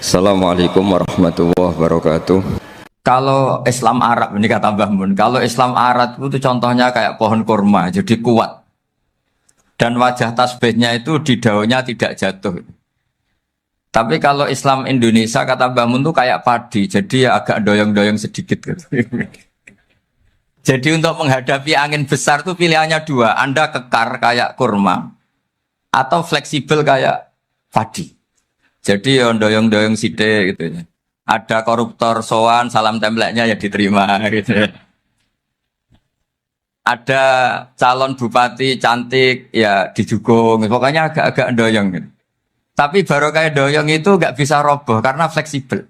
Assalamualaikum warahmatullahi wabarakatuh. Kalau Islam Arab ini kata Mbah Mun, kalau Islam Arab itu contohnya kayak pohon kurma, jadi kuat. Dan wajah tasbihnya itu di daunnya tidak jatuh. Tapi kalau Islam Indonesia kata Mbah Mun itu kayak padi, jadi ya agak doyong-doyong sedikit gitu. Jadi untuk menghadapi angin besar itu pilihannya dua, Anda kekar kayak kurma atau fleksibel kayak padi. Jadi ya doyong-doyong sithik gitu ya. Ada koruptor sowan, salam templeknya ya diterima gitu. Ada calon bupati cantik ya dijukung, pokoknya agak-agak doyong gitu. Tapi baru kayak doyong itu nggak bisa roboh karena fleksibel.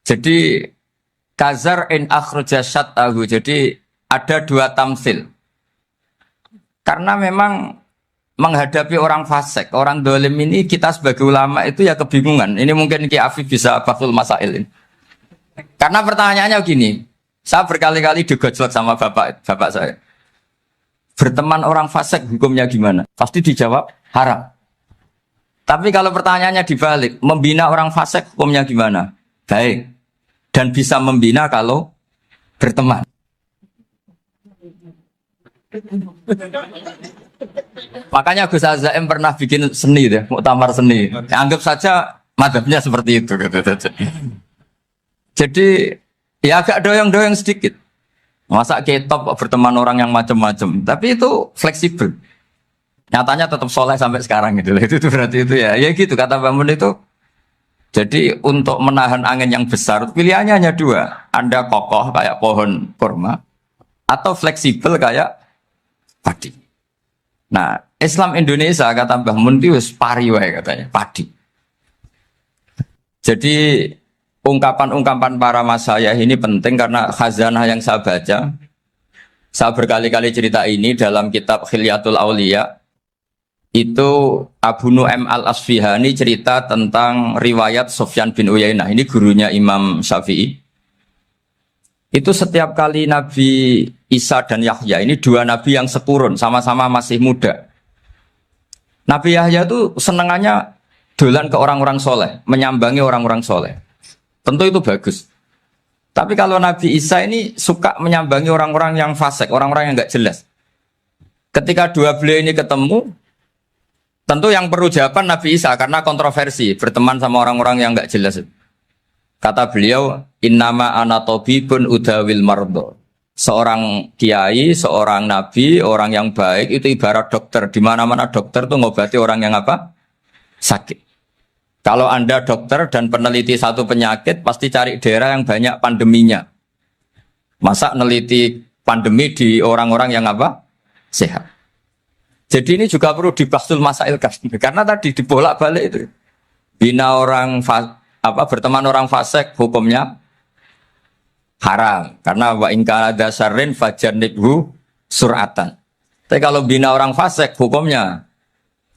Jadi kazar in akhraja syat'ahu. Jadi ada dua tamsil. Karena memang menghadapi orang fasik, orang dolim ini kita sebagai ulama itu ya kebingungan. Ini mungkin Ki Afif bisa bakhul masail ini. Karena pertanyaannya gini, saya berkali-kali digojlok sama bapak saya. Berteman orang fasik hukumnya gimana? Pasti dijawab haram. Tapi kalau pertanyaannya dibalik, membina orang fasik hukumnya gimana? Baik. Dan bisa membina kalau berteman. Makanya Gus Azaim pernah bikin seni deh, muktamar seni. Anggap saja madhabnya seperti itu gitu. Jadi ya agak doyong-doyong sedikit. Masa ketop berteman orang yang macam-macam, tapi itu fleksibel. Nyatanya tetap soleh sampai sekarang gitu. Itu berarti itu ya gitu kata Bangun itu. Jadi untuk menahan angin yang besar pilihannya hanya dua. Anda kokoh kayak pohon kurma atau fleksibel kayak padi. Nah, Islam Indonesia kata Mbah Mun itu pari wae katanya, padi. Jadi ungkapan-ungkapan para masyayikh ini penting karena khazanah yang saya baca. Saya berkali-kali cerita ini dalam kitab Khilyatul Auliya. Itu Abu Nu'aim Al-Asfihani cerita tentang riwayat Sufyan bin Uyainah. Ini gurunya Imam Syafi'i. Itu setiap kali Nabi Isa dan Yahya, ini dua nabi yang sekurun, sama-sama masih muda. Nabi Yahya itu senengannya dolan ke orang-orang soleh, menyambangi orang-orang soleh. Tentu itu bagus. Tapi kalau Nabi Isa ini suka menyambangi orang-orang yang fasik, orang-orang yang nggak jelas. Ketika dua beliau ini ketemu, tentu yang perlu jawaban Nabi Isa karena kontroversi, berteman sama orang-orang yang nggak jelas. Kata beliau, innama ana tabibun udawil mardo. Seorang kiai, seorang nabi, orang yang baik itu ibarat dokter. Di mana-mana dokter tuh ngobati orang yang apa? Sakit. Kalau Anda dokter dan peneliti satu penyakit, pasti cari daerah yang banyak pandeminya. Masa neliti pandemi di orang-orang yang apa? Sehat. Jadi ini juga perlu dibahsul masail karena tadi dibolak-balik itu. Bina orang berteman orang fasik hukumnya haram karena wa in kana dasarin fajanibhu suratan. Tapi kalau bina orang fasik hukumnya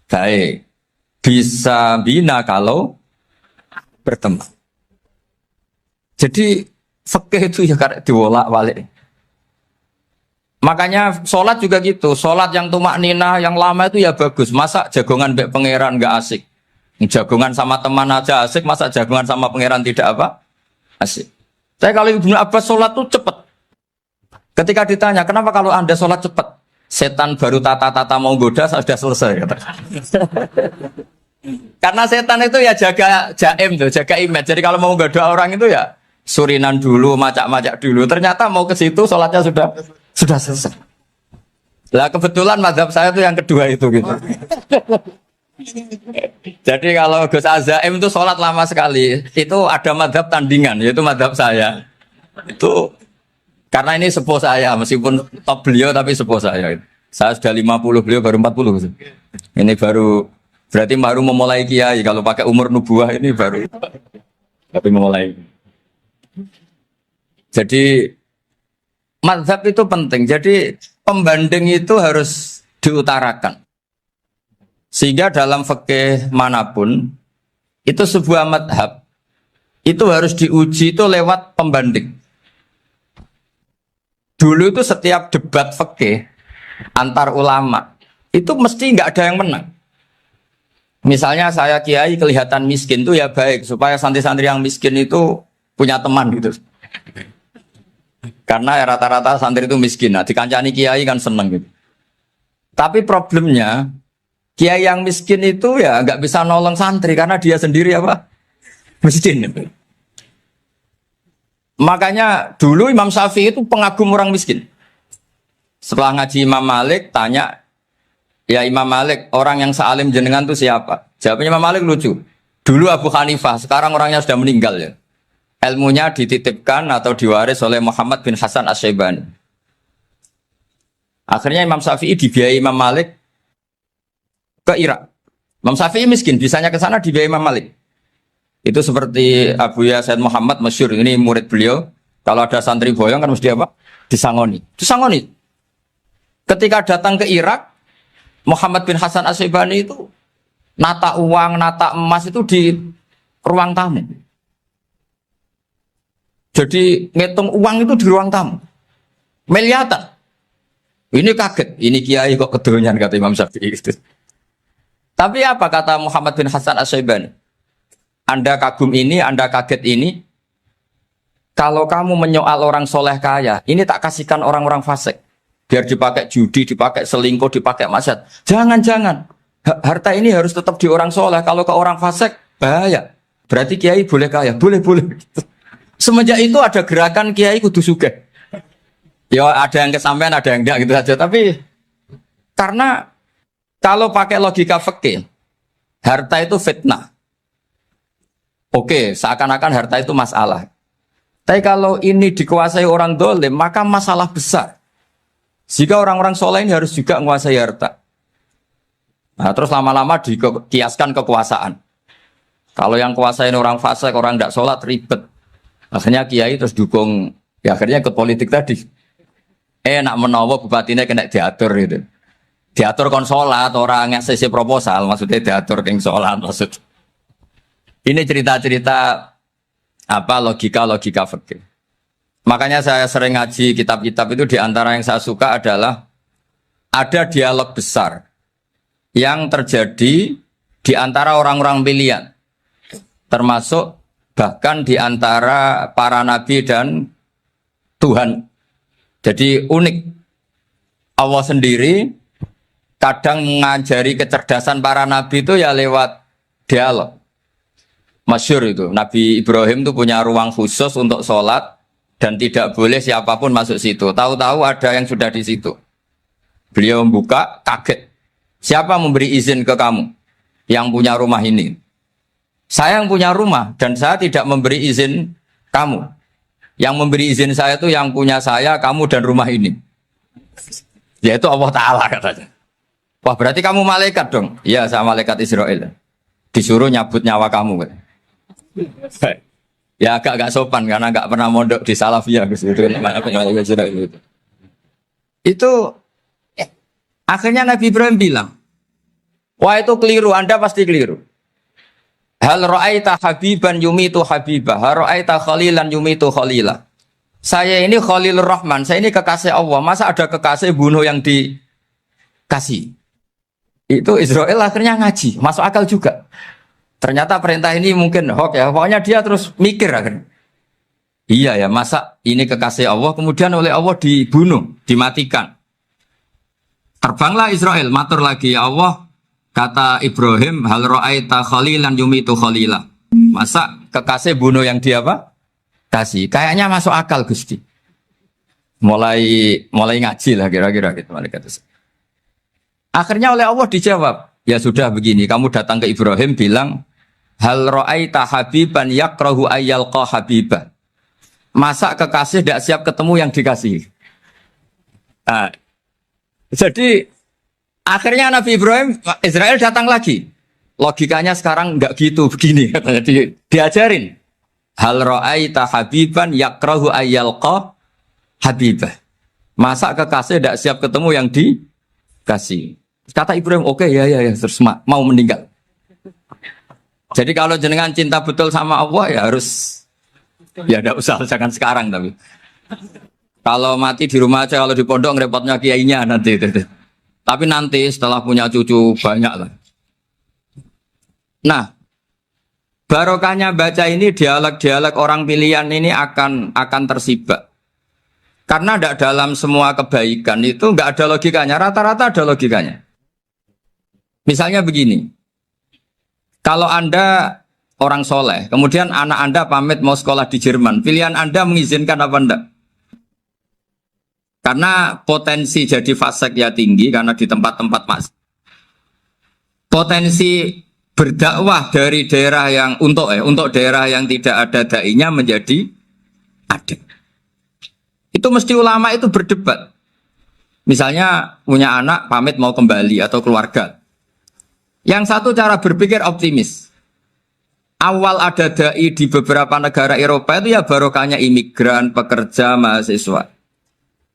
baik. Bisa bina kalau berteman. Jadi fikih itu ya karena dibolak-balik. Makanya sholat juga gitu. Sholat yang tumak nina yang lama itu ya bagus. Masa jagongan mbek pangeran nggak asik. Jagongan sama teman aja asik, masa jagongan sama pangeran tidak apa? Asik. Tapi kalau Ibnu Abbas sholat tuh cepat. Ketika ditanya, kenapa kalau Anda sholat cepat? Setan baru tata-tata mau goda, sudah selesai. Kata. Karena setan itu ya jaga jaim tuh, jaga image. Jadi kalau mau goda orang itu ya surinan dulu, macak-macak dulu. Ternyata mau ke situ sholatnya sudah selesai. Lah kebetulan mazhab saya itu yang kedua itu gitu. Jadi kalau Gus Azaim itu sholat lama sekali, itu ada madhab tandingan, yaitu madhab saya. Itu karena ini sepuh saya, meskipun top beliau tapi sepuh saya. Saya sudah 50, beliau baru 40. Ini berarti baru memulai kiai. Kalau pakai umur nubuah ini baru tapi memulai. Jadi madhab itu penting. Jadi pembanding itu harus diutarakan. Sehingga dalam fikih manapun itu sebuah madhab itu harus diuji itu lewat pembanding. Dulu itu setiap debat fikih antar ulama itu mesti nggak ada yang menang. Misalnya saya kiai kelihatan miskin tuh ya baik supaya santri-santri yang miskin itu punya teman gitu. Karena rata-rata santri itu miskin. Nah, dikancani kiai kan seneng gitu. Tapi problemnya kiai yang miskin itu ya nggak bisa nolong santri karena dia sendiri apa? Miskin. Makanya dulu Imam Syafi'i itu pengagum orang miskin. Setelah ngaji Imam Malik tanya, ya Imam Malik, orang yang sealim jenengan itu siapa? Jawabnya Imam Malik lucu. Dulu Abu Hanifah, sekarang orangnya sudah meninggal ya. Ilmunya dititipkan atau diwaris oleh Muhammad bin Hasan Asy-Syaibani. Akhirnya Imam Syafi'i dibiayai Imam Malik ke Irak. Imam Syafi'i miskin, bisanya ke sana dibiayai Imam Malik. Itu seperti Abu Ya Said Muhammad masyhur, ini murid beliau. Kalau ada santri boyong kan mesti apa? Disangoni. Disangoni. Ketika datang ke Irak, Muhammad bin Hasan Asy-Syaibani itu nata uang, nata emas itu di ruang tamu. Jadi ngitung uang itu di ruang tamu. Miliatan. Ini kaget, ini kiai kok kedonyan kata Imam Syafi'i itu. Tapi apa kata Muhammad bin Hasan Asy-Syaibani? Anda kagum ini, Anda kaget ini. Kalau kamu menyoal orang soleh kaya, ini tak kasihkan orang-orang fasik. Biar dipakai judi, dipakai selingkuh, dipakai maksiat. Jangan-jangan. Harta ini harus tetap di orang soleh. Kalau ke orang fasik, bahaya. Berarti kiai boleh kaya. Boleh-boleh. Semenjak itu ada gerakan kiai kudu sugih. Ya ada yang kesampaian, ada yang enggak gitu saja. Tapi karena kalau pakai logika fikih, harta itu fitnah. Oke, seakan-akan harta itu masalah. Tapi kalau ini dikuasai orang dolim, maka masalah besar. Jika orang-orang soleh ini harus juga menguasai harta. Nah, terus lama-lama dikiaskan kekuasaan. Kalau yang kuasain orang fasik, orang tidak sholat, ribet. Akhirnya kiai terus dukung, ya akhirnya ikut politik tadi. Nak menawa bupatinya kena diatur gitu. Diatur kon sholat, orang yang sesi proposal, maksudnya diatur keng sholat maksud. Ini cerita-cerita apa logika-logika fikih. Makanya saya sering ngaji kitab-kitab itu, di antara yang saya suka adalah ada dialog besar yang terjadi di antara orang-orang pilihan, termasuk bahkan di antara para nabi dan Tuhan. Jadi unik. Allah sendiri kadang mengajari kecerdasan para nabi itu ya lewat dialog. Masyhur itu, Nabi Ibrahim itu punya ruang khusus untuk sholat, dan tidak boleh siapapun masuk situ. Tahu-tahu ada yang sudah di situ. Beliau membuka, kaget. Siapa memberi izin ke kamu yang punya rumah ini? Saya yang punya rumah dan saya tidak memberi izin kamu. Yang memberi izin saya itu yang punya saya, kamu dan rumah ini. Yaitu Allah Ta'ala katanya. Wah berarti kamu malaikat dong? Iya saya malaikat Israel. Disuruh nyabut nyawa kamu. Ya agak sopan karena agak pernah mondok di Salafiyah itu akhirnya Nabi Ibrahim bilang, wah itu keliru, Anda pasti keliru. Hal ra'aita habiban yumitu habibah, hal ra'aita khalilan yumitu khalila. Saya ini Khalilur Rahman, saya ini kekasih Allah. Masa ada kekasih bunuh yang dikasih? Itu Israel akhirnya ngaji, masuk akal juga. Ternyata perintah ini mungkin hoax ya. Pokoknya dia terus mikir akhirnya. Iya ya, masa ini kekasih Allah kemudian oleh Allah dibunuh, dimatikan. Terbanglah Israel, matur lagi, ya Allah, kata Ibrahim, hal ra'aita khalilan yumitu khalila. Masa kekasih bunuh yang dia apa? Kasih. Kayaknya masuk akal Gusti. Mulai ngaji lah kira-kira gitu malaikat. Akhirnya oleh Allah dijawab, ya sudah begini, kamu datang ke Ibrahim bilang, hal ra'aita habiban yakrahu ayyalqa habibah. Masa kekasih tidak siap ketemu yang dikasih. Nah, jadi akhirnya Nabi Ibrahim, Israel datang lagi. Logikanya sekarang enggak gitu, begini katanya. Diajarin. Hal ra'aita habiban yakrahu ayyalqa habibah. Masa kekasih tidak siap ketemu yang dikasih. Kata Ibrahim, oke, ya, terus mau meninggal. Jadi kalau jenengan cinta betul sama Allah ya harus, ya tidak usah, jangan sekarang tapi. Kalau mati di rumah aja, kalau di pondok ngerepotnya kiainya nanti. Tapi nanti setelah punya cucu banyak lah. Nah, barokahnya baca ini dialog-dialog orang pilihan ini akan tersibak. Karena tidak dalam semua kebaikan itu nggak ada logikanya, rata-rata ada logikanya. Misalnya begini, kalau Anda orang soleh, kemudian anak Anda pamit mau sekolah di Jerman, pilihan Anda mengizinkan apa enggak? Karena potensi jadi fasik ya tinggi, karena di tempat-tempat potensi berdakwah dari daerah yang untuk daerah yang tidak ada dai-nya menjadi ada. Itu mesti ulama itu berdebat. Misalnya punya anak pamit mau kembali atau keluarga. Yang satu cara berpikir optimis. Awal ada dai di beberapa negara Eropa itu ya barokahnya imigran, pekerja, mahasiswa.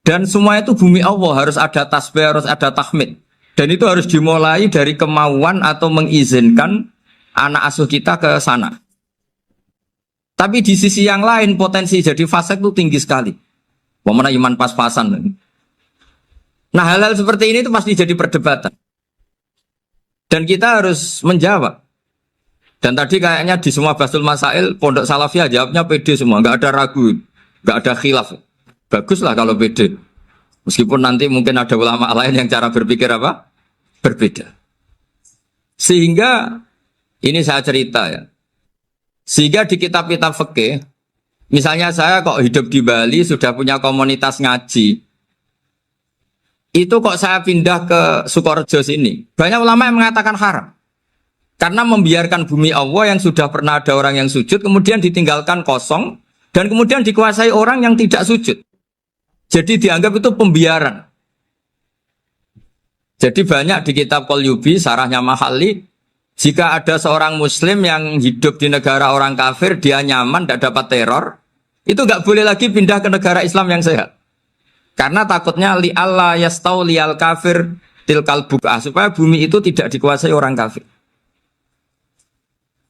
Dan semua itu bumi Allah, harus ada tasbih, harus ada tahmid. Dan itu harus dimulai dari kemauan atau mengizinkan anak asuh kita ke sana. Tapi di sisi yang lain potensi jadi fasik itu tinggi sekali. Pemana iman pas-pasan. Nah hal-hal seperti ini itu pasti jadi perdebatan. Dan kita harus menjawab. Dan tadi kayaknya di semua Basul Masail, Pondok Salafiyah jawabnya pede semua. Nggak ada ragu, nggak ada khilaf. Baguslah kalau pede. Meskipun nanti mungkin ada ulama lain yang cara berpikir apa? Berbeda. Sehingga, ini saya cerita ya. Sehingga di kitab-kitab fikih, misalnya saya kok hidup di Bali sudah punya komunitas ngaji. Itu kok saya pindah ke Sukorejo sini. Banyak ulama yang mengatakan haram. Karena membiarkan bumi Allah yang sudah pernah ada orang yang sujud, kemudian ditinggalkan kosong, dan kemudian dikuasai orang yang tidak sujud. Jadi dianggap itu pembiaran. Jadi banyak di kitab Qalyubi, sarahnya Mahalli, jika ada seorang muslim yang hidup di negara orang kafir, dia nyaman, tidak dapat teror, itu nggak boleh lagi pindah ke negara Islam yang sehat. Karena takutnya li'alla yastauliyal kafir tilkal buk'ah, supaya bumi itu tidak dikuasai orang kafir.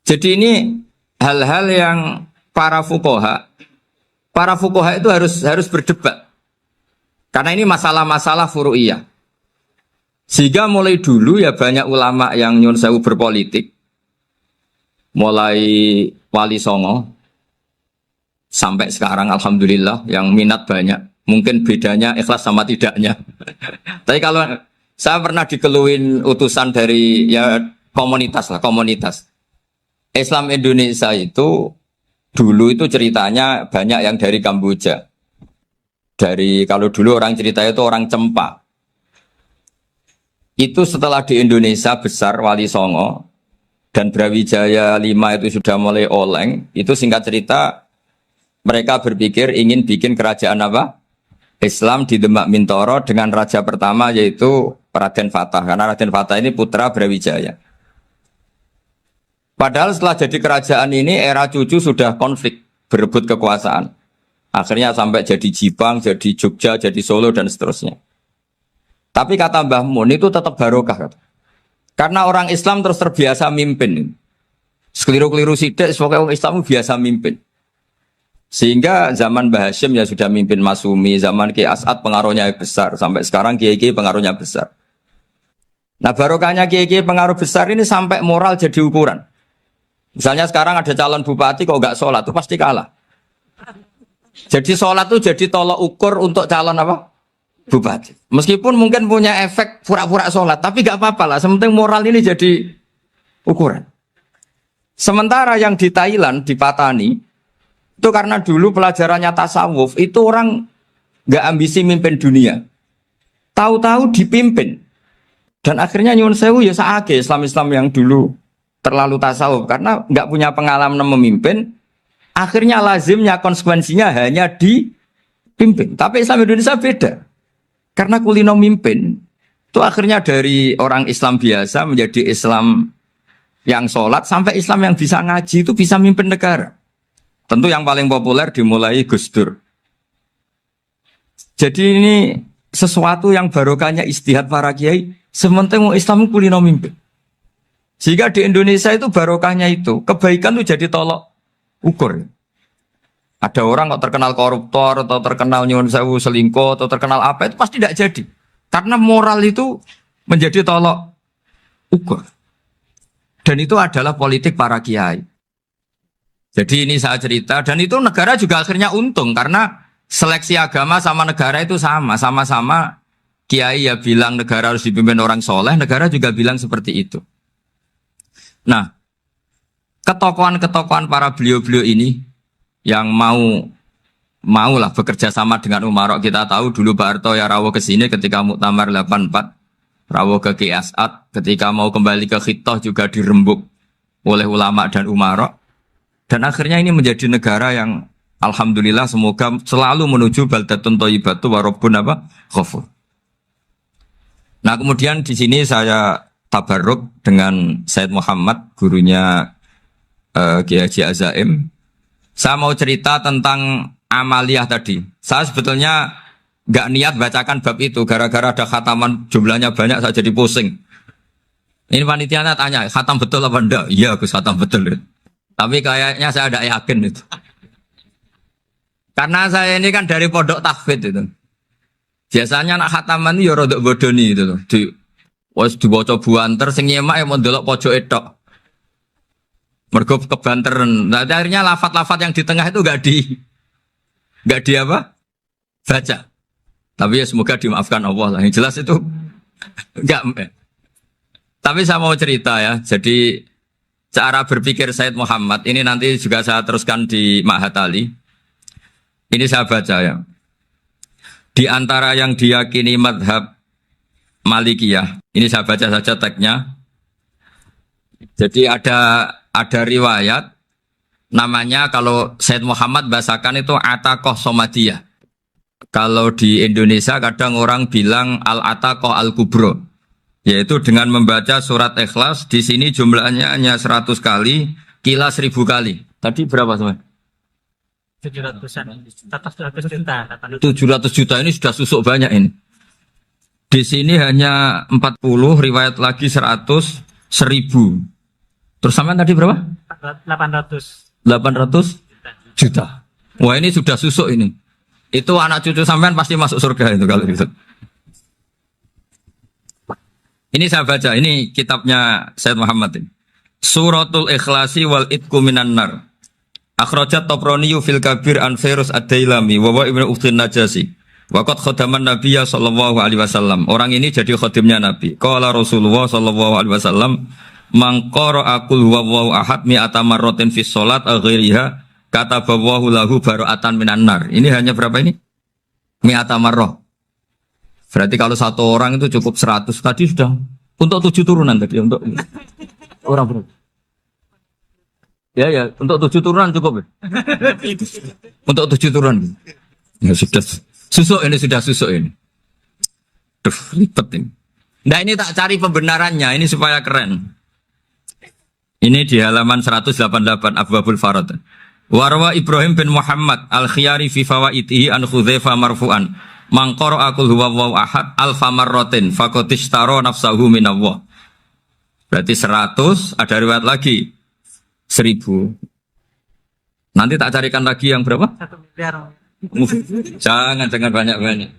Jadi ini hal-hal yang para fuqaha itu harus berdebat. Karena ini masalah-masalah furu'iyah. Sehingga mulai dulu ya banyak ulama yang nyun sewu berpolitik. Mulai Wali Songo sampai sekarang alhamdulillah yang minat banyak. Mungkin bedanya ikhlas sama tidaknya. Tapi kalau saya pernah dikeluhin utusan dari ya komunitas. Islam Indonesia itu dulu itu ceritanya banyak yang dari Kamboja. Kalau dulu orang cerita itu orang Cempa. Itu setelah di Indonesia besar Wali Songo dan Brawijaya 5 itu sudah mulai oleng. Itu singkat cerita mereka berpikir ingin bikin kerajaan apa? Islam di Demak Mintoro dengan raja pertama yaitu Raden Fatah. Karena Raden Fatah ini putra Brawijaya. Padahal setelah jadi kerajaan ini era cucu sudah konflik, berebut kekuasaan. Akhirnya sampai jadi Jipang, jadi Jogja, jadi Solo dan seterusnya. Tapi kata Mbah Mun itu tetap barokah. Karena orang Islam terus terbiasa mimpin. Sekeliru-keliru sidik, pokoknya orang Islam biasa mimpin. Sehingga zaman Mbah Hashim ya sudah mimpin Masumi, zaman Ki As'ad pengaruhnya besar. Sampai sekarang Kiai pengaruhnya besar. Nah barokahnya Kiai pengaruh besar ini sampai moral jadi ukuran. Misalnya sekarang ada calon bupati kok nggak sholat, itu pasti kalah. Jadi sholat itu jadi tolok ukur untuk calon apa? Bupati. Meskipun mungkin punya efek pura-pura sholat, tapi nggak apa-apa lah. Sementing moral ini jadi ukuran. Sementara yang di Thailand, di Patani, itu karena dulu pelajarannya tasawuf, itu orang nggak ambisi mimpin dunia. Tahu-tahu dipimpin. Dan akhirnya nyuwun sewu ya saake Islam-Islam yang dulu terlalu tasawuf karena nggak punya pengalaman memimpin, akhirnya lazimnya konsekuensinya hanya dipimpin. Tapi Islam Indonesia beda, karena kulino mimpin itu akhirnya dari orang Islam biasa menjadi Islam yang sholat sampai Islam yang bisa ngaji itu bisa mimpin negara. Tentu yang paling populer dimulai Gus Dur. Jadi ini sesuatu yang barokahnya istihad para kiai. Sementing Islam kulino mimpin. Sehingga di Indonesia itu barokahnya itu, kebaikan itu jadi tolok ukur. Ada orang kok terkenal koruptor, atau terkenal nyuwun sewu selingkuh, atau terkenal apa, itu pasti tidak jadi. Karena moral itu menjadi tolok ukur. Dan itu adalah politik para kiai. Jadi ini saya cerita, dan itu negara juga akhirnya untung karena seleksi agama sama negara itu sama-sama kiai ya bilang negara harus dipimpin orang soleh, negara juga bilang seperti itu. Nah, ketokohan-ketokohan para beliau-beliau ini yang mau lah bekerja sama dengan Umarok. Kita tahu dulu Pak Harto ya rawuh ke sini ketika Muktamar 84, rawuh ke Ki As'ad, ketika mau kembali ke Khittah juga dirembuk oleh ulama dan Umarok. Dan akhirnya ini menjadi negara yang alhamdulillah semoga selalu menuju baldatun thayyibatu wa rabbun ghafur. Nah, kemudian di sini saya tabarruk dengan Said Muhammad, gurunya Kiai Haji Azaim. Saya mau cerita tentang amaliyah tadi. Saya sebetulnya nggak niat bacakan bab itu, gara-gara ada khataman jumlahnya banyak saya jadi pusing. Ini panitianya tanya, khatam betul apa enggak? Iya, Gus, khatam betul. Tapi kayaknya saya tidak yakin itu. Karena saya ini kan dari pondok tahfidz itu. Biasanya anak khataman itu ya rodok bodoni itu. Wes dibaca buanter sing nyemak ya mau ndelok pojok etok. Mergo kebanteran. Nah, akhirnya lafat-lafat yang di tengah itu enggak di apa? Baca. Tapi ya semoga dimaafkan Allah lah. Yang jelas itu enggak. Tapi saya mau cerita ya. Jadi cara berpikir Said Muhammad ini nanti juga saya teruskan di Ma'had Ali. Ini saya baca ya. Di antara yang diyakini madhab Malikiyah, ini saya baca saja teksnya. Jadi ada riwayat namanya kalau Said Muhammad bahasakan itu Ataqoh Somadiyah. Kalau di Indonesia kadang orang bilang Al-Ataqoh Al-Kubro. Yaitu dengan membaca surat Ikhlas, di sini jumlahnya hanya 100 kali, kila 1000 kali. Tadi berapa teman? 700-an, 700 juta. 700 juta ini sudah susuk banyak ini. Di sini hanya 40, riwayat lagi 100, 1000. Terus sampai tadi berapa? 800 juta. Wah, ini sudah susuk ini. Itu anak cucu sampean pasti masuk surga itu kalau gitu. Ini saya baca, ini kitabnya Said Muhammad ini. Suratul Ikhlasi wal Itqu minan nar. Akhrajat Tabrani fil Kabir an Fairuz Ad-Dailami wa wa Ibnu Ukhtin Najasi. Waqad khadaman Nabiyya sallallahu alaihi wasallam. Orang ini jadi khadimnya Nabi. Qala Rasulullah sallallahu alaihi wasallam, "Man qara'a qul huwallahu ahad mi'ata marratin fi shalat ghairiha kataballahu lahu bara'atan minan nar." Ini hanya berapa ini? Mi'ata marrah. Berarti kalau satu orang itu cukup 100. Tadi sudah untuk 7 turunan tadi untuk orang berapa? Ya, untuk 7 turunan cukup ya? Untuk 7 turunan. Ya sudah susuk ini, sudah susuk ini. Duh, ribet ini. Nah, ini tak cari pembenarannya, ini supaya keren. Ini di halaman 188 Abwabul Farad. Warwa Ibrahim bin Muhammad Al-Khiyari fi fawaitihi an Khudzaifa marfu'an. Man qara'a qul huwallahu ahad alfa marratin faqad ishtara nafsahu minallah. Berarti 100, ada riwayat lagi 1000. Nanti tak carikan lagi yang berapa? 1 miliar. Jangan banyak-banyak.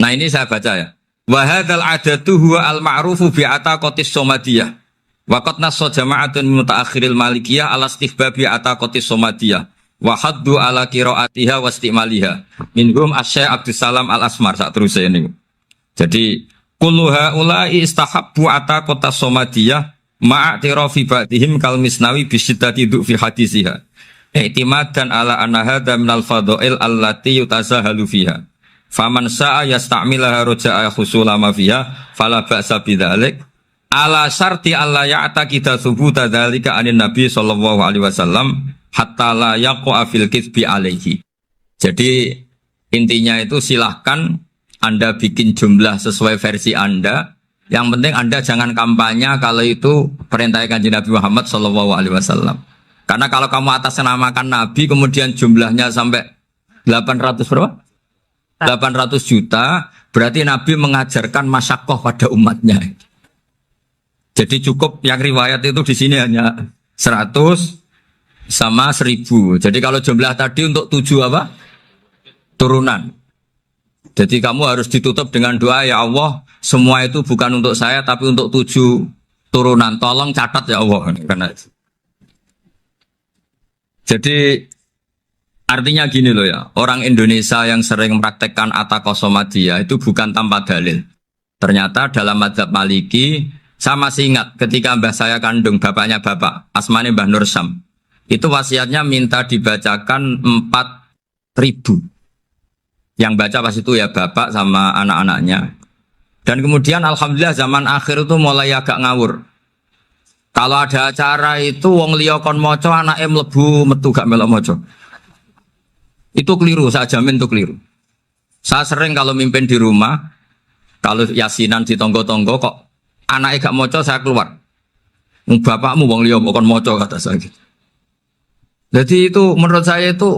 Nah, ini saya baca ya. Wa hadzal adatu huwa al-ma'rufu bi ataqatis somadiyah. Wa qad nassa jama'atun min mutaakhiril malikiyah ala istihbabi ataqatis somadiyah. Wa haddu ala qiraatiha wa istimaliha. Minhum Asy-Syaikh Abdus Salam Al-Asmar sak terus ini. Jadi kullu haula'i istahabbu ataqatas somadiyah ma'atirafi ba'dihim kal misnawi bi syiddati du'fi hadisiha. I'timadan ala anna hadza minal fadha'il allati yutasahalu fiha. Faman sa'a yasta'milaha roja'a khusula ma fiha fala ba'sa bidzalik ala syarti alla ya'taqida thubuta dzalika anin nabi sallallahu alaihi wasallam hatta la yaqa fil kitsbi alaihi. Jadi intinya itu silahkan Anda bikin jumlah sesuai versi Anda. Yang penting Anda jangan kampanye kalau itu perintah Kanjeng Nabi Muhammad sallallahu alaihi wasallam. Karena kalau kamu atasnamakan Nabi kemudian jumlahnya sampai 800 berapa? 800 juta, berarti Nabi mengajarkan masyakoh pada umatnya. Jadi cukup yang riwayat itu di sini hanya 100 sama 1000. Jadi kalau jumlah tadi untuk 7 apa? Turunan. Jadi kamu harus ditutup dengan doa, ya Allah, semua itu bukan untuk saya tapi untuk 7 turunan. Tolong catat ya Allah. Karena jadi artinya gini loh ya, orang Indonesia yang sering mempraktekkan atakosomadiyah itu bukan tanpa dalil. Ternyata dalam mazhab Maliki, saya masih ingat ketika mbah saya kandung, bapaknya bapak, asmane Mbah Nur Syam, itu wasiatnya minta dibacakan 4.000. Yang baca pas itu ya bapak sama anak-anaknya. Dan kemudian alhamdulillah zaman akhir itu mulai agak ngawur. Kalau ada acara itu wong liya kon maca anake mlebu metu gak melok maca. Itu keliru, saya jamin itu keliru. Saya sering kalau mimpin di rumah, kalau yasinan di tonggo-tonggo kok anaknya gak maca saya keluar. Bapakmu wong liya kon maca kata saya gitu. Jadi itu menurut saya itu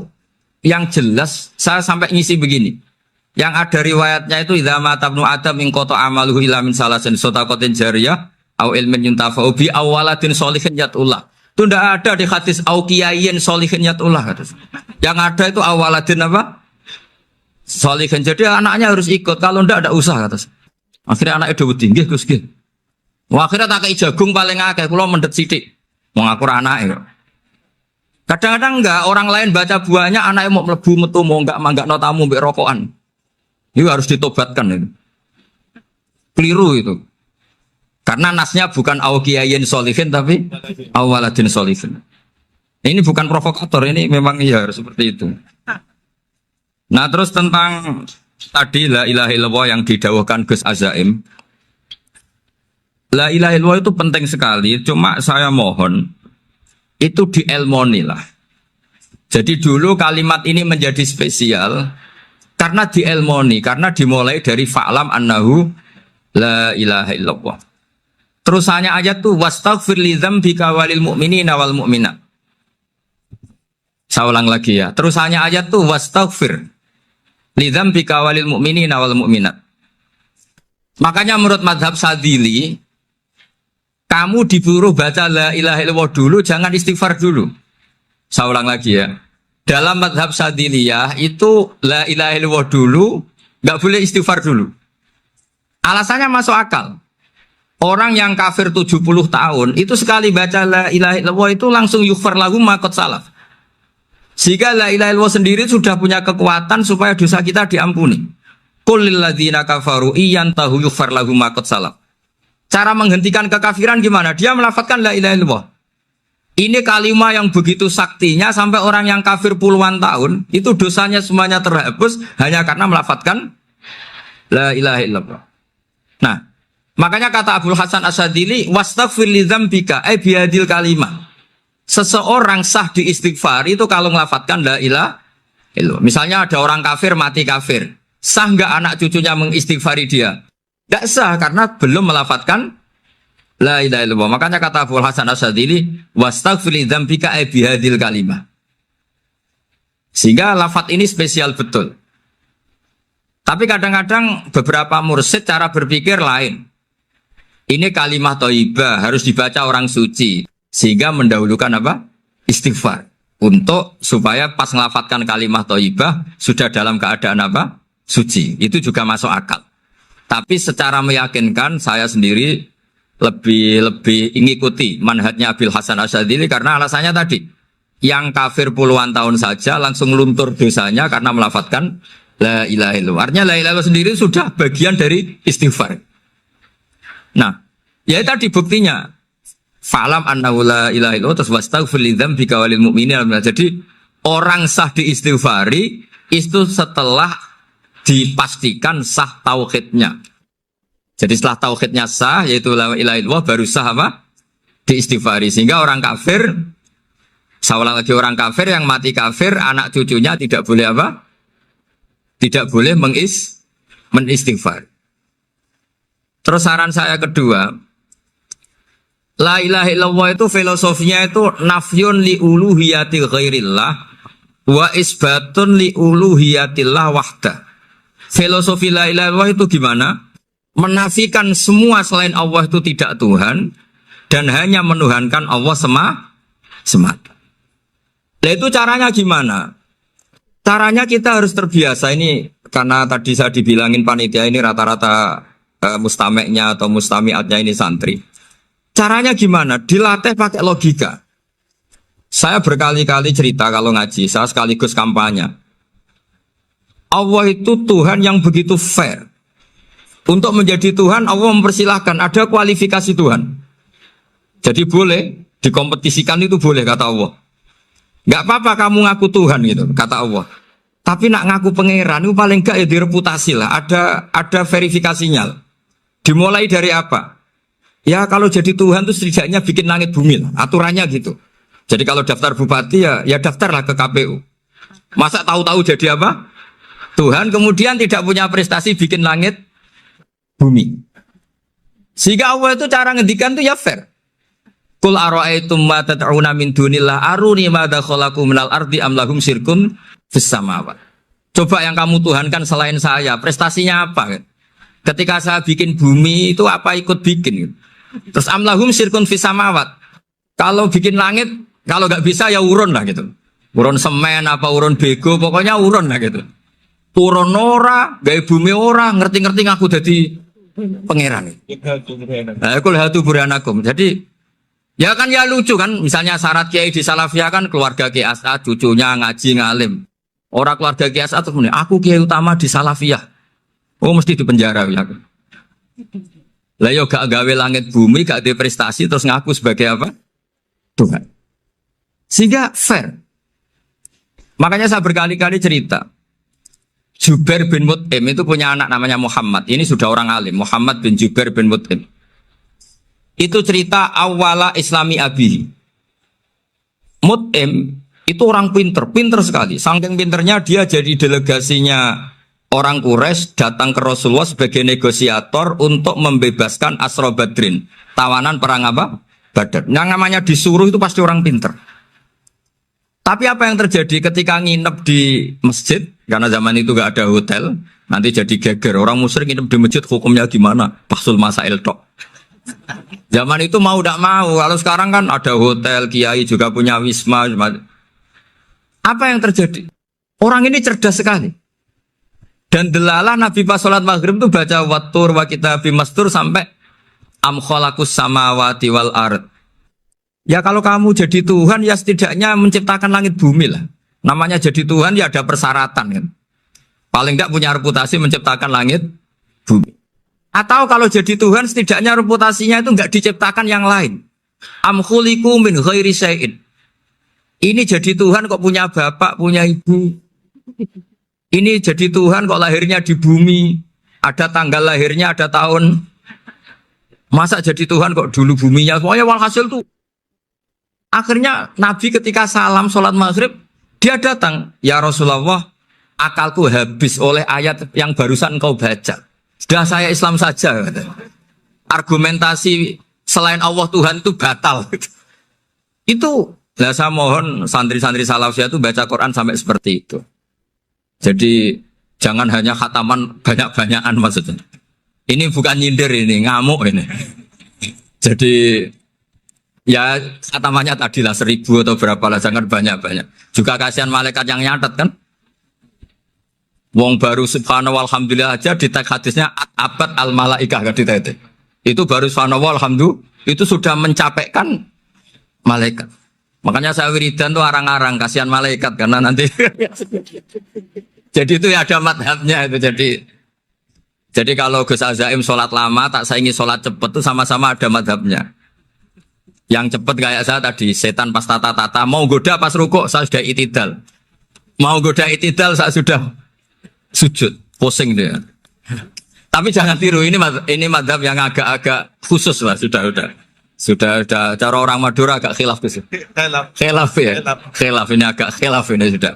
yang jelas saya sampai ngisi begini. Yang ada riwayatnya itu idza mata ibnu adam min qata amaluhu illa min salasin shadaqatin jariyah au ilmin yuntafa'u bi awaladin sholihin yatullah. Itu tidak ada di hadis au kiyayin sholihin yatullah. Yang ada itu awaladin apa? Sholihin. Jadi anaknya harus ikut. Kalau tidak ada usah kata. Akhirnya anaknya udah tinggi Gus nggih. Wah, akhirnya tak kei jagung paling akeh kula mendet sithik. Wong aku anake. Kadang-kadang enggak, orang lain baca buahnya anaknya mau mlebu metu mau enggak no tamu mbek rokokan. Itu harus ditobatkan itu. Keliru itu. Karena nasnya bukan awkiyayin solihin tapi awaladin solihin. Ini bukan provokator, ini memang iya seperti itu. Nah terus tentang tadi la ilaha illallah yang didawahkan Gus Azaim. La ilaha illallah itu penting sekali, cuma saya mohon itu dielmoni lah. Jadi dulu kalimat ini menjadi spesial karena dielmoni, karena dimulai dari fa'lam annahu la ilaha illallah. Terusannya ayat tuh wastaghfir li dzambika walil mu'minina wal mu'minat. Saya ulang lagi ya. Terusannya ayat tuh wastaghfir li dzambika walil mu'minina wal mu'minat. Makanya menurut mazhab Sadili, kamu disuruh baca la ilaha illallah dulu, jangan istighfar dulu. Saya ulang lagi ya. Dalam mazhab Sadiliyah itu la ilaha illallah dulu, nggak boleh istighfar dulu. Alasannya masuk akal. Orang yang kafir 70 tahun itu sekali baca la ilaha illallah itu langsung yughfar lahu ma qad salaf. Sehingga la ilaha illallah sendiri sudah punya kekuatan supaya dosa kita diampuni. Qul lil ladzina kafaru iyantahu yughfar lahu ma qad salaf. Cara menghentikan kekafiran gimana? Dia melafadzkan la ilaha illallah. Ini kalimat yang begitu saktinya sampai orang yang kafir puluhan tahun itu dosanya semuanya terhapus hanya karena melafadzkan la ilaha illallah. Nah, makanya kata Abdul Hasan Asyadili wastaghfir li dzambika ay bihadil kalimah. Seseorang sah di istighfar itu kalau melafadzkan la ilaha illallah. Misalnya ada orang kafir mati kafir. Sah enggak anak cucunya mengistighfari dia? Enggak sah karena belum melafadzkan la ilaha illallah. Makanya kata Abdul Hasan Asyadili wastaghfir li dzambika ay bihadil kalimah. Sehingga lafadz ini spesial betul. Tapi kadang-kadang beberapa mursyid cara berpikir lain. Ini kalimat thayyibah harus dibaca orang suci sehingga mendahulukan apa? Istighfar. Untuk supaya pas ngelafatkan kalimat thayyibah sudah dalam keadaan apa? Suci. Itu juga masuk akal. Tapi secara meyakinkan saya sendiri lebih mengikuti manhajnya Abil Hasan Asyadili karena alasannya tadi yang kafir puluhan tahun saja langsung luntur dosanya karena melafatkan la ilaha illallah. Artinya la ilaha illallah sendiri sudah bagian dari istighfar. Nah, ya tadi buktinya fa'lam annahu la ilaha illallah terus wastaghfir li dzambika walil mu'minina. Jadi orang sah diistighfari itu setelah dipastikan sah tauhidnya. Jadi setelah tauhidnya sah yaitu la ilaha illallah baru sah apa? Diistighfari. Sehingga orang kafir, saya ulang lagi, orang kafir yang mati kafir anak cucunya tidak boleh apa? Tidak boleh menistighfar. Terus saran saya kedua, la ilaha illallah itu filosofinya itu nafyun li uluhiyati ghairillah wa isbatun li uluhiyatillah wahda. Filosofi la ilaha illallah itu gimana? Menafikan semua selain Allah itu tidak Tuhan dan hanya menuhankan Allah semata. Nah itu caranya gimana? Caranya kita harus terbiasa ini karena tadi saya dibilangin panitia ini rata-rata mustameknya atau mustamiatnya ini santri. Caranya gimana? Dilatih pakai logika. Saya berkali-kali cerita kalau ngaji, saya sekaligus kampanye. Allah itu Tuhan yang begitu fair. Untuk menjadi Tuhan, Allah mempersilahkan, ada kualifikasi Tuhan. Jadi boleh, dikompetisikan itu boleh, kata Allah. Gak apa-apa kamu ngaku Tuhan gitu, kata Allah. Tapi nak ngaku pangeran itu paling gak ya direputasi lah, ada verifikasinya. Dimulai dari apa? Ya kalau jadi Tuhan itu setidaknya bikin langit bumi lah, aturannya gitu. Jadi kalau daftar bupati ya daftarlah ke KPU. Masa tahu-tahu jadi apa? Tuhan kemudian tidak punya prestasi bikin langit bumi. Sehingga Allah itu cara ngendikan itu ya fair. Qul ara'aytum ma tad'una min dunillah aruni madza khalaqu minal ardi am lahum syirkun fis samawat. Coba yang kamu tuhankan selain saya, prestasinya apa? Ketika saya bikin bumi itu apa ikut bikin? Terus am lahum syirkun fis samawat. Kalau bikin langit, kalau nggak bisa ya urun lah gitu. Urun semen apa urun bego, pokoknya urun lah gitu. Urun ora, gawe bumi ora, ngerti-ngerti ngaku dadi pangeran. Kul hatu burhanakum. Jadi ya kan ya lucu kan, misalnya syarat kiai di Salafiyah kan keluarga Kiai As'ad, cucunya ngaji ngalim. Orang keluarga Kiai As'ad terus aku kiai utama di Salafiyah. Oh mesti di penjara ya. Lah yo gak gawe langit bumi, gak ada prestasi terus ngaku sebagai apa? Tuhan. Sehingga fair. Makanya saya berkali-kali cerita. Jubair bin Mut'im itu punya anak namanya Muhammad. Ini sudah orang alim, Muhammad bin Jubair bin Mut'im. Itu cerita awala Islami Abi. Mut'im itu orang pinter sekali. Saking pinternya dia jadi delegasinya orang Quraisy datang ke Rasulullah sebagai negosiator untuk membebaskan Asra Badrin, tawanan perang apa? Badar. Yang namanya disuruh itu pasti orang pinter. Tapi apa yang terjadi ketika nginep di masjid? Karena zaman itu gak ada hotel, nanti jadi geger. Orang musyrik nginep di masjid hukumnya gimana? Bahsul masail tok. Zaman itu mau tidak mau. Kalau sekarang kan ada hotel, kiai juga punya wisma. Apa yang terjadi? Orang ini cerdas sekali. Dan delalah Nabi pas sholat maghrib itu baca wattur wa kitabim mastur sampai am khalaqus samawati wal ard. Ya kalau kamu jadi Tuhan ya setidaknya menciptakan langit bumi lah. Namanya jadi Tuhan ya ada persyaratan kan. Paling enggak punya reputasi menciptakan langit bumi. Atau kalau jadi Tuhan setidaknya reputasinya itu enggak diciptakan yang lain. Am khuliqu min ghairi syai'in. Ini jadi Tuhan kok punya bapak, punya ibu. Ini jadi Tuhan kok lahirnya di bumi. Ada tanggal lahirnya, ada tahun. Masa jadi Tuhan kok dulu buminya. Pokoknya walhasil tuh. Akhirnya Nabi ketika salam sholat maghrib, dia datang. Ya Rasulullah, akalku habis oleh ayat yang barusan kau baca. Sudah saya Islam saja. Argumentasi selain Allah Tuhan itu batal. Itu, nah saya mohon santri-santri Salafiyah itu baca Quran sampai seperti itu. Jadi jangan hanya khataman banyak-banyakan maksudnya. Ini bukan nyindir ini, ngamuk ini. Jadi ya khatamannya tadilah 1000 atau berapa lah, jangan banyak-banyak. Juga kasihan malaikat yang nyatet kan. Wong baru subhanallah alhamdulillah aja di teks hadisnya abad al malaikah kan di itu baru subhanallah alhamdulillah itu sudah mencapaikan malaikat. Makanya saya wiridan tuh arang-arang kasihan malaikat karena nanti jadi itu ya ada madhabnya itu jadi kalau Gus Azaim sholat lama tak saingi sholat cepet tuh sama-sama ada madhabnya. Yang cepet kayak saya tadi setan pas tata-tata mau goda pas rukuk saya sudah itidal, mau goda itidal saya sudah sujud pusing dia. Tapi jangan tiru ini madhab yang agak-agak khusus lah sudah cara orang Madura agak khilaf tuh. Khilaf ya. Khilaf ini agak khilaf ini sudah.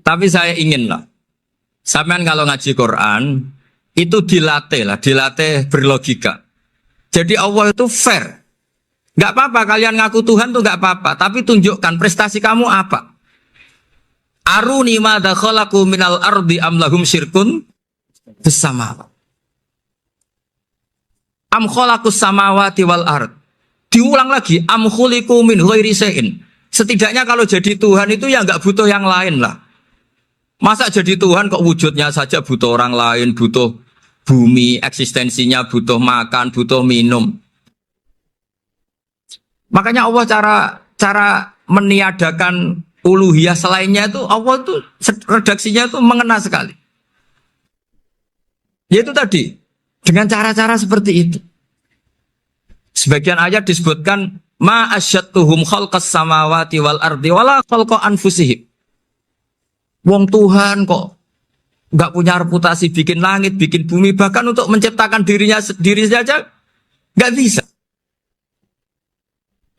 Tapi saya ingin lah, sampean kalau ngaji Quran itu dilatih berlogika. Jadi Allah itu fair. Gak apa-apa kalian ngaku Tuhan tuh gak apa-apa, tapi tunjukkan prestasi kamu apa. Aruni madza khalaqu minal ardi am lahum syirkun fis samawati. Am khalaqus samawati wal ard. Diulang lagi am khuliqu min ghairi syai'in. Setidaknya kalau jadi Tuhan itu ya nggak butuh yang lain lah. Masa jadi Tuhan kok wujudnya saja butuh orang lain, butuh bumi eksistensinya butuh makan, butuh minum. Makanya Allah cara meniadakan uluhiyah selainnya itu Allah itu redaksinya itu mengena sekali. Yaitu tadi dengan cara-cara seperti itu. Sebagian ayat disebutkan ma asyattuhum khalqas samawati wal ardi wala khalqa anfusihim. Wong Tuhan kok enggak punya reputasi bikin langit, bikin bumi, bahkan untuk menciptakan dirinya sendiri saja enggak bisa.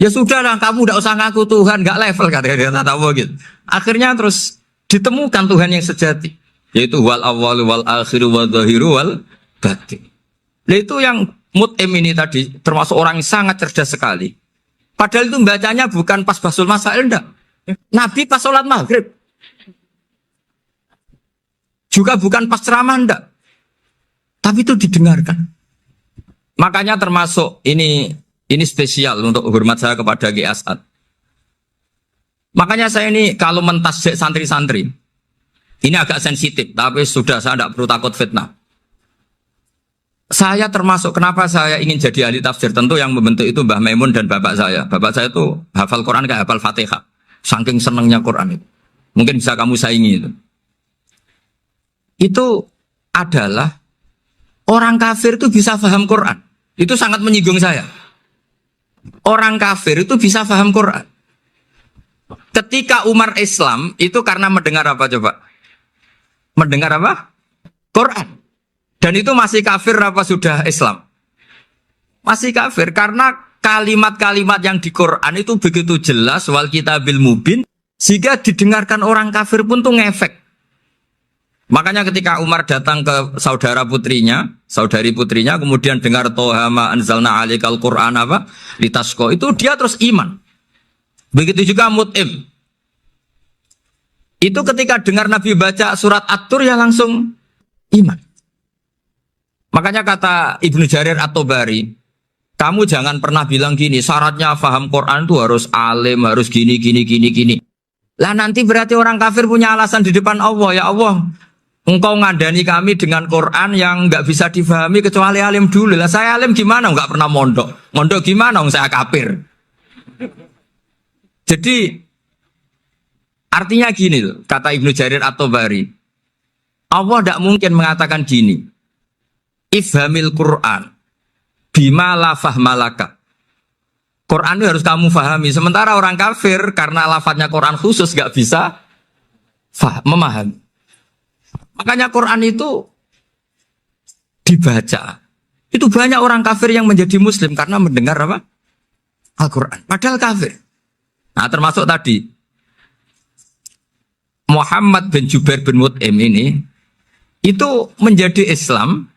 Ya sudahlah, kamu enggak usah ngaku Tuhan, enggak level katanya tahu gitu. Akhirnya terus ditemukan Tuhan yang sejati, yaitu wal awwalu wal akhiru wal zahiru wal batin. Nah, itu yang Mut'im ini tadi termasuk orang yang sangat cerdas sekali. Padahal itu bacanya bukan pas basul masail, enggak. Nabi pas sholat maghrib. Juga bukan pas ceramah, enggak. Tapi itu didengarkan. Makanya termasuk ini spesial untuk hormat saya kepada Ki As'ad. Makanya saya ini kalau mentasjik santri-santri, ini agak sensitif, tapi sudah saya tidak perlu takut fitnah. Saya termasuk kenapa saya ingin jadi ahli tafsir, tentu yang membentuk itu Mbah Maimun dan bapak saya. Bapak saya itu hafal Quran kayak hafal Fatihah. Saking senangnya Quran itu. Mungkin bisa kamu saingi itu. Itu adalah orang kafir itu bisa paham Quran. Itu sangat menyinggung saya. Orang kafir itu bisa paham Quran. Ketika Umar Islam itu karena mendengar apa coba? Mendengar apa? Quran. Dan itu masih kafir apa sudah Islam? Masih kafir karena kalimat-kalimat yang di Quran itu begitu jelas wal kitabil mubin sehingga didengarkan orang kafir pun tuh ngefek. Makanya ketika Umar datang ke saudari putrinya, kemudian dengar Toha ma anzalna alaikal Qur'an apa? Litasqa, itu dia terus iman. Begitu juga Mut'im. Itu ketika dengar Nabi baca surat At-Tur ya langsung iman. Makanya kata Ibnu Jarir At-Tabari, kamu jangan pernah bilang gini, syaratnya paham Quran itu harus alim, harus gini. Lah nanti berarti orang kafir punya alasan di depan Allah, ya Allah, engkau ngandani kami dengan Quran yang nggak bisa difahami kecuali alim dulu. Lah saya alim gimana? Nggak pernah mondok. Mondok gimana? Saya kafir. Jadi artinya gini loh, kata Ibnu Jarir At-Tabari, Allah tidak mungkin mengatakan gini, ifhamil Quran bima la fahmalaka. Quran itu harus kamu fahami. Sementara orang kafir karena lafadznya Quran khusus nggak bisa memahami. Makanya Quran itu dibaca. Itu banyak orang kafir yang menjadi muslim karena mendengar apa? Al-Quran. Padahal kafir. Nah termasuk tadi Muhammad bin Jubair bin Mut'im ini itu menjadi Islam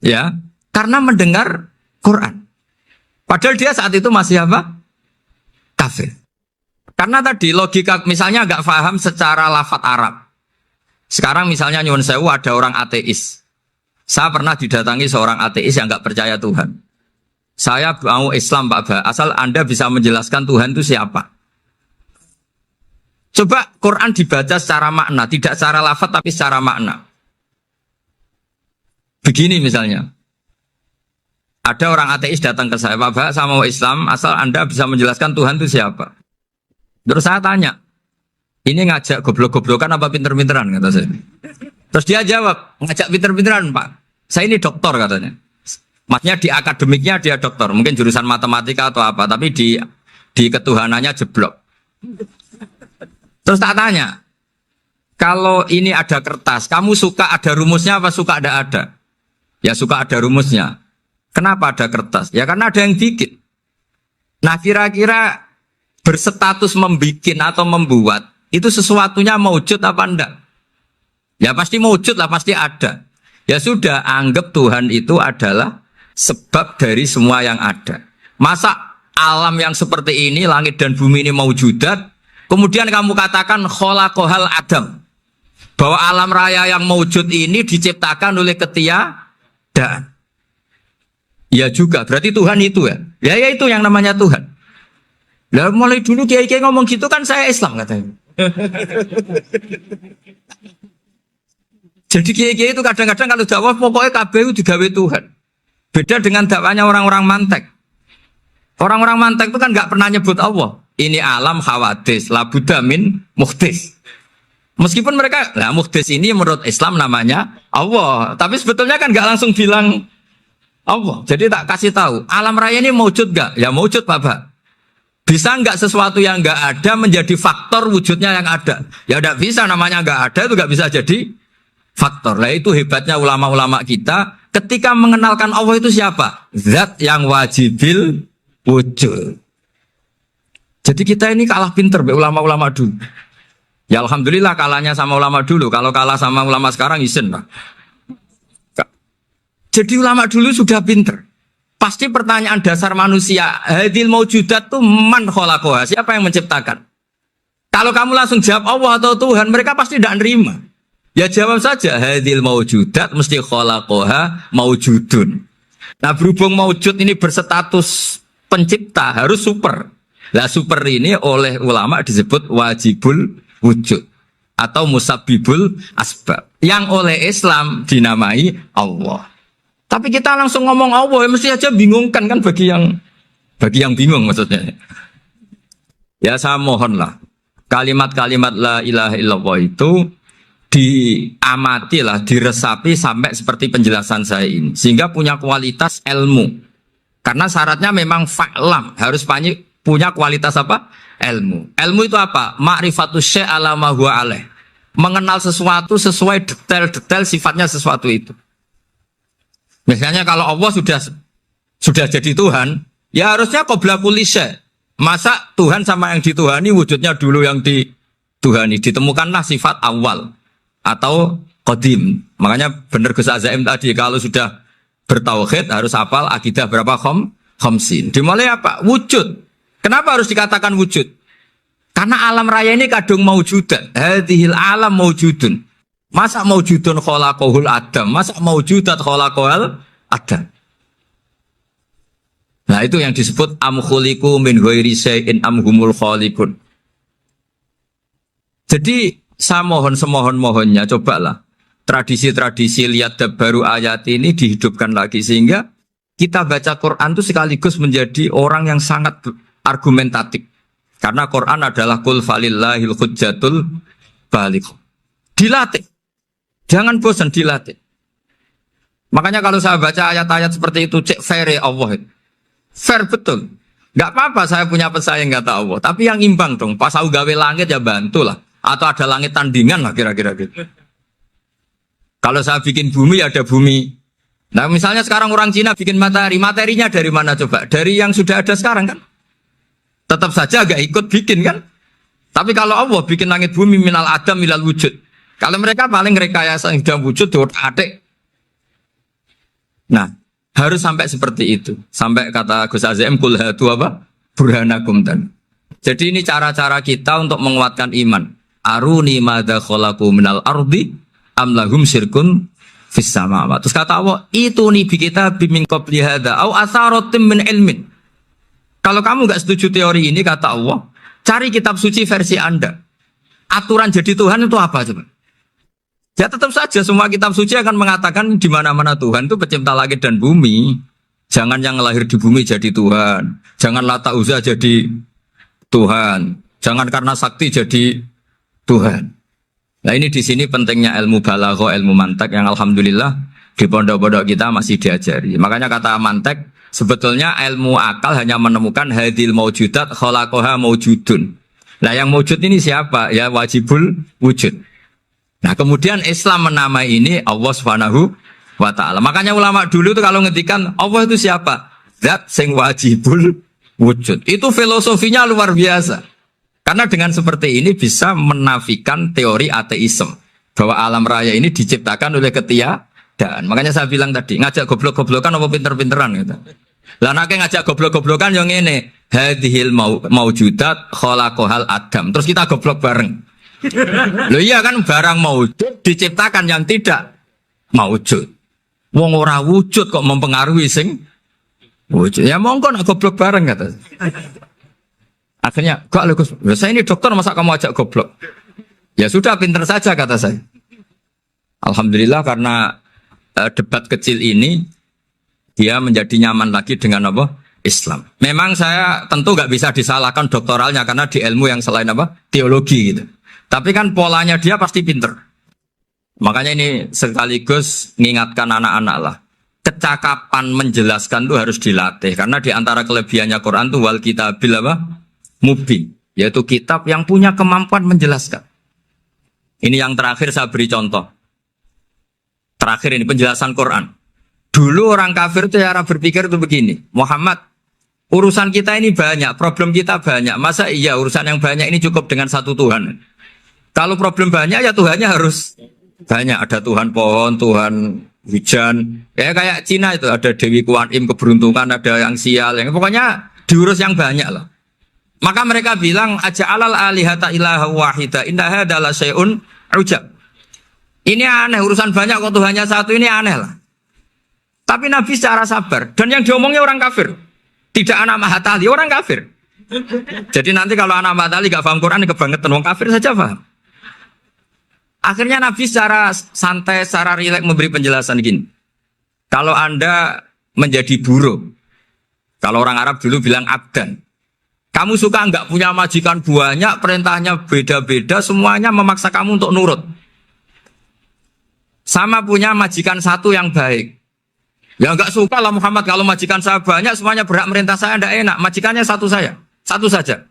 ya karena mendengar Quran. Padahal dia saat itu masih apa? Kafir. Karena tadi logika misalnya nggak paham secara lafadz Arab. Sekarang misalnya nyuwun sewu ada orang ateis. Saya pernah didatangi seorang ateis yang nggak percaya Tuhan. Saya mau Islam Pak Ba, asal Anda bisa menjelaskan Tuhan itu siapa. Coba Quran dibaca secara makna, tidak secara lafadz tapi secara makna. Begini misalnya, ada orang ateis datang ke saya, Pak Ba, saya mau Islam, asal Anda bisa menjelaskan Tuhan itu siapa. Terus saya tanya, ini ngajak goblok-goblokan apa pinter-pinteran, kata saya. Terus dia jawab, ngajak pinter-pinteran Pak, saya ini doktor katanya. Maksudnya di akademiknya dia doktor, mungkin jurusan matematika atau apa, tapi di ketuhanannya jeblok. Terus tak tanya, kalau ini ada kertas, kamu suka ada rumusnya apa suka ada? Ya suka ada rumusnya. Kenapa ada kertas? Ya karena ada yang bikin. Nah kira-kira berstatus membikin atau membuat, itu sesuatunya maujud apa enggak? Ya pasti maujud lah, pasti ada. Ya sudah, anggap Tuhan itu adalah sebab dari semua yang ada. Masa alam yang seperti ini, langit dan bumi ini maujudat, kemudian kamu katakan kholaqohal adam, bahwa alam raya yang maujud ini diciptakan oleh ketiadaan. Ya juga, berarti Tuhan itu ya. Ya itu yang namanya Tuhan. Lah mulai dulu kiai-kiai ngomong gitu kan saya Islam katanya. Jadi kiai-kiai itu kadang-kadang kalau dakwah pokoknya kabeh digawe Tuhan. Beda dengan dakwanya orang-orang mantek. Orang-orang mantek itu kan nggak pernah nyebut Allah. Ini alam hawadis, la budda min muhdis. Meskipun mereka, nah muhdis ini menurut Islam namanya Allah. Tapi sebetulnya kan nggak langsung bilang Allah. Jadi tak kasih tahu, alam raya ini mewujud nggak? Ya mewujud Bapak. Bisa nggak sesuatu yang nggak ada menjadi faktor wujudnya yang ada? Ya nggak bisa, namanya nggak ada itu nggak bisa jadi faktor. Nah itu hebatnya ulama-ulama kita. Ketika mengenalkan Allah itu siapa? Zat yang wajibil wujud. Jadi kita ini kalah pinter be ulama-ulama dulu. Ya alhamdulillah kalahnya sama ulama dulu. Kalau kalah sama ulama sekarang isin lah. Jadi ulama dulu sudah pinter. Pasti pertanyaan dasar manusia, hadil maujudat itu man khalaqaha? Siapa yang menciptakan? Kalau kamu langsung jawab Allah atau Tuhan, mereka pasti tidak nerima. Ya jawab saja, hadil maujudat mesti khalaqaha maujudun. Nah berhubung maujud ini berstatus pencipta, harus super. Nah super ini oleh ulama disebut wajibul wujud atau musabbibul asbab. Yang oleh Islam dinamai Allah. Tapi kita langsung ngomong Allah, ya mesti aja bingungkan kan bagi yang bingung maksudnya. Ya saya mohonlah kalimat-kalimat la ilaha illallah itu diamatilah, diresapi sampai seperti penjelasan saya ini. Sehingga punya kualitas ilmu. Karena syaratnya memang fa'lam. Harus punya kualitas apa? Ilmu. Ilmu itu apa? Ma'rifatus syai' ala ma huwa alaih. Mengenal sesuatu sesuai detail-detail sifatnya sesuatu itu. Misalnya kalau Allah sudah jadi Tuhan, ya harusnya qabla kulli syai'. Masa Tuhan sama yang dituhani wujudnya dulu yang dituhani. Ditemukanlah sifat awal. Atau qadim. Makanya benar Gus Azaim tadi kalau sudah bertauhid harus hafal akidah berapa khamsin. Dimulai apa? Wujud. Kenapa harus dikatakan wujud? Karena alam raya ini kadung maujudan. Hadhil alam maujudun. Masa maujudun khalaqahul adam? Masa maujudat khalaqahul adam? Nah itu yang disebut am khuliqu min ghairi syai'in am humul khaliqun. Jadi saya mohon semohon-mohonnya, cobalah tradisi-tradisi lihat baru ayat ini dihidupkan lagi sehingga kita baca Quran itu sekaligus menjadi orang yang sangat argumentatif. Karena Quran adalah qul falillahil hujjatul baligh. Dilatih. Jangan bosan dilatih. Makanya kalau saya baca ayat-ayat seperti itu cek fair Allah. Fair betul. Enggak apa-apa saya punya pesaing kata Allah, tapi yang imbang dong. Pas aku gawe langit ya bantulah. Atau ada langit tandingan lah kira-kira gitu. Kalau saya bikin bumi ya ada bumi. Nah misalnya sekarang orang Cina bikin matahari. Materinya dari mana coba? Dari yang sudah ada sekarang kan? Tetap saja agak ikut bikin kan? Tapi kalau Allah bikin langit bumi minal adam minal wujud. Kalau mereka paling rekayasa yang sudah wujud adik. Nah harus sampai seperti itu. Sampai kata Gus Azim kul hatu apa? Burhanakum dan. Jadi ini cara-cara kita untuk menguatkan iman. Aruni madza khalaqu minal ardi am lahum syirkun fis samawati. Terus kata Allah, itu nih bi kitab min qabli hadza au atharatin min ilmin. Kalau kamu enggak setuju teori ini kata Allah, cari kitab suci versi Anda. Aturan jadi Tuhan itu apa coba? Ya tetap saja semua kitab suci akan mengatakan di mana-mana Tuhan itu pencipta langit dan bumi. Jangan yang lahir di bumi jadi Tuhan. Jangan Lata Uzza jadi Tuhan. Jangan karena sakti jadi Tuhan. Nah ini di sini pentingnya ilmu balaghah, ilmu mantek yang alhamdulillah di pondok-pondok kita masih diajari. Makanya kata mantek sebetulnya ilmu akal hanya menemukan hadil maujudat khalaqaha maujudun. Nah yang maujud ini siapa? Ya wajibul wujud. Nah kemudian Islam menamai ini Allah Subhanahu wa ta'ala. Makanya ulama dulu itu kalau ngetikan Allah itu siapa? Zat sing wajibul wujud. Itu filosofinya luar biasa. Karena dengan seperti ini bisa menafikan teori ateisme. Bahwa alam raya ini diciptakan oleh ketiadaan. Makanya saya bilang tadi, ngajak goblok-goblokan apa pinter-pinteran gitu. Lah nek ngajak goblok-goblokan yang ngene, hadhil maujudat khalaqahal adam. Terus kita goblok bareng. Loh iya kan barang maujud diciptakan yang tidak maujud. Wong ora wujud kok mempengaruhi sing wujud. Ya monggo nak goblok bareng kata. Akhirnya, gak lho Gus, saya ini dokter masa kamu ajak goblok? Ya sudah pinter saja kata saya. Alhamdulillah karena debat kecil ini dia menjadi nyaman lagi dengan apa? Islam. Memang saya tentu nggak bisa disalahkan doktoralnya karena di ilmu yang selain apa? Teologi gitu. Tapi kan polanya dia pasti pinter. Makanya ini sekaligus mengingatkan anak-anak lah. Kecakapan menjelaskan itu harus dilatih karena di antara kelebihannya Quran itu wal kitabil apa? Mubin, yaitu kitab yang punya kemampuan menjelaskan. Ini yang terakhir saya beri contoh. Terakhir ini penjelasan Quran. Dulu orang kafir itu cara berpikir itu begini, Muhammad, urusan kita ini banyak, problem kita banyak. Masa iya urusan yang banyak ini cukup dengan satu Tuhan? Kalau problem banyak ya Tuhannya harus banyak. Ada Tuhan pohon, Tuhan hujan. Ya kayak Cina itu ada Dewi Kuan Im keberuntungan, ada yang sial, yang pokoknya diurus yang banyak lah. Maka mereka bilang aja alal alihata ilaha wahida inna hadalah syai'un ujab. Ini aneh, urusan banyak kok Tuhannya satu, ini aneh lah. Tapi Nabi secara sabar, dan yang diomongnya orang kafir. Tidak anak Mahatali, orang kafir. Jadi nanti kalau anak Mahatali gak paham Quran, kebangetan, orang kafir saja paham. Akhirnya Nabi secara santai, secara rileks memberi penjelasan gini. Kalau Anda menjadi buruh, kalau orang Arab dulu bilang abdan. Kamu suka nggak punya majikan banyak, perintahnya beda-beda, semuanya memaksa kamu untuk nurut. Sama punya majikan satu yang baik. Ya nggak suka lah Muhammad kalau majikan saya banyak, semuanya berhak merintah saya, nggak enak. Majikannya satu saya, satu saja.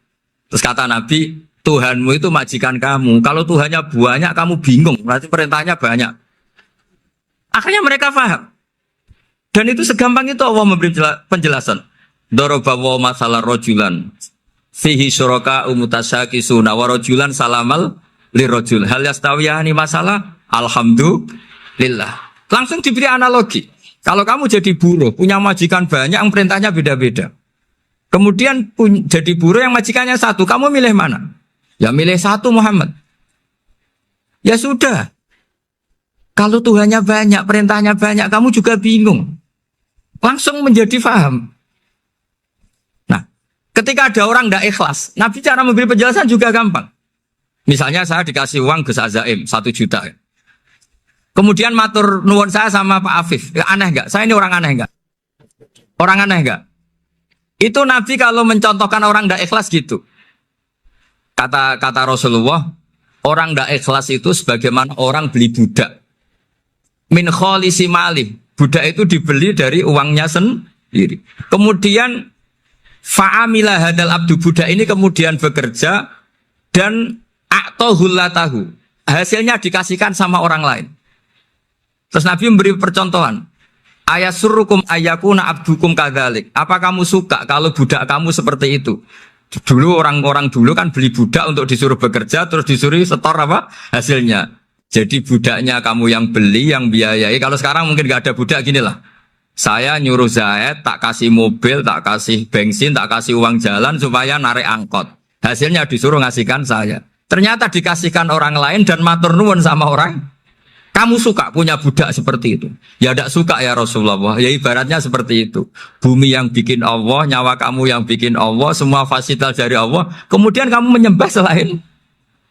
Terus kata Nabi, Tuhanmu itu majikan kamu. Kalau Tuhannya banyak, kamu bingung. Berarti perintahnya banyak. Akhirnya mereka paham. Dan itu segampang itu Allah memberi penjelasan. Dorobawa masalah rojulan. Fihi syuraka umutasakisuna wa rojulan salamal lirojul. Hal yastawiyahani masalah. Alhamdulillah. Langsung diberi analogi. Kalau kamu jadi buruh, punya majikan banyak, yang perintahnya beda-beda. Kemudian jadi buruh yang majikannya satu, kamu milih mana? Ya milih satu Muhammad. Ya sudah. Kalau Tuhannya banyak, perintahnya banyak, kamu juga bingung. Langsung menjadi faham. Nah, ketika ada orang tidak ikhlas, Nabi cara memberi penjelasan juga gampang. Misalnya saya dikasih uang Gus Azaim 1 juta. Kemudian matur nuwun saya sama Pak Afif. Ya, aneh enggak? Saya ini orang aneh enggak? Orang aneh enggak? Itu Nabi kalau mencontohkan orang tidak ikhlas gitu. Kata Rasulullah, orang tidak ikhlas itu sebagaimana orang beli budak. Min kholisi malih. Budak itu dibeli dari uangnya sendiri. Kemudian fa'amila hadal abdu, budak ini kemudian bekerja dan a'tohullatahu. Hasilnya dikasihkan sama orang lain. Terus Nabi memberi percontohan. Ayasurrukum ayyakuna abdukum kadzalik. Apa kamu suka kalau budak kamu seperti itu? Dulu orang-orang dulu kan beli budak untuk disuruh bekerja, terus disuruh setor apa? Hasilnya. Jadi budaknya kamu yang beli, yang biayai. Kalau sekarang mungkin gak ada budak, gini lah. Saya nyuruh Zaid, tak kasih mobil, tak kasih bensin, tak kasih uang jalan supaya narik angkot. Hasilnya disuruh ngasihkan saya. Ternyata dikasihkan orang lain dan matur nuwun sama orang. Kamu suka punya budak seperti itu? Ya tidak suka ya Rasulullah. Ya ibaratnya seperti itu. Bumi yang bikin Allah, nyawa kamu yang bikin Allah, semua fasilitas dari Allah. Kemudian kamu menyembah selain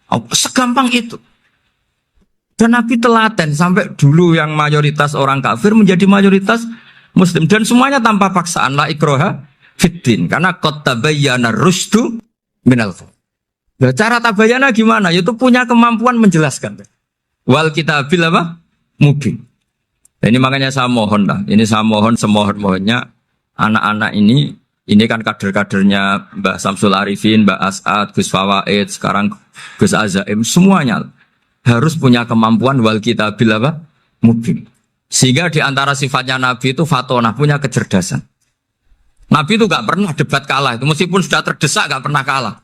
Allah. Segampang itu. Dan Nabi telaten sampai dulu yang mayoritas orang kafir menjadi mayoritas Muslim. Dan semuanya tanpa paksaan. La ikroha fiddin. Karena qad tabayyana rusdu minal ghayy. Nah, cara tabayana gimana? Yaitu punya kemampuan menjelaskan. Wal kitabil apa? Mubin. Ini makanya saya mohon lah. Ini saya mohon semohon-mohonnya anak-anak ini kan kader-kadernya Mbah Samsul Arifin, Mbah As'ad, Gus Fawaid, sekarang Gus Azaim, semuanya harus punya kemampuan wal kitabil apa? Mubin. Sehingga di antara sifatnya Nabi itu fatonah, punya kecerdasan. Nabi itu gak pernah debat kalah. Itu meskipun sudah terdesak gak pernah kalah.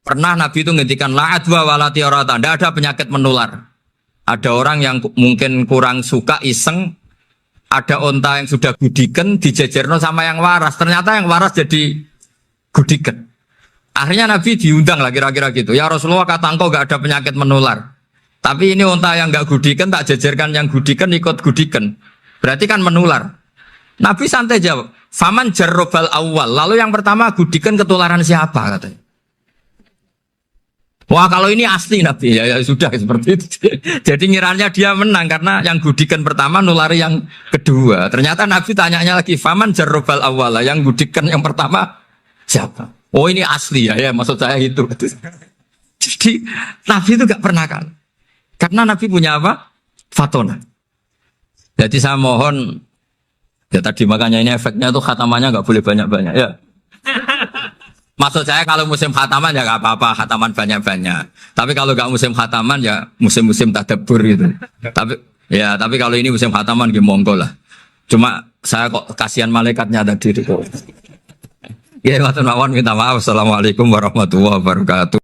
Pernah Nabi itu ngendikan la'adwa walatiorata, tidak ada penyakit menular. Ada orang yang mungkin kurang suka iseng, ada onta yang sudah gudiken dijejerno sama yang waras. Ternyata yang waras jadi gudiken. Akhirnya Nabi diundang lah kira-kira gitu. Ya Rasulullah, kata engkau gak ada penyakit menular. Tapi ini onta yang gak gudiken tak jejerkan yang gudiken ikut gudiken. Berarti kan menular. Nabi santai jawab, faman jarrobal awal. Lalu yang pertama gudiken ketularan siapa katanya. Wah kalau ini asli Nabi ya sudah seperti itu. Jadi ngiranya dia menang karena yang gudikan pertama nulari yang kedua. Ternyata Nabi tanyanya lagi, faman jarrobal awala, yang gudikan yang pertama siapa? Oh ini asli ya maksud saya itu. Jadi Nabi itu gak pernah kalah. Karena Nabi punya apa? Fatona. Jadi saya mohon, ya tadi makanya ini efeknya tuh khatamannya gak boleh banyak-banyak ya. Maksud saya kalau musim khataman ya gak apa-apa, khataman banyak-banyak. Tapi kalau gak musim khataman ya musim-musim tadabbur gitu. Tapi kalau ini musim khataman ya monggo lah. Cuma saya kok kasihan malaikatnya tadi. Ya, matur mawon minta maaf. Assalamualaikum warahmatullahi wabarakatuh.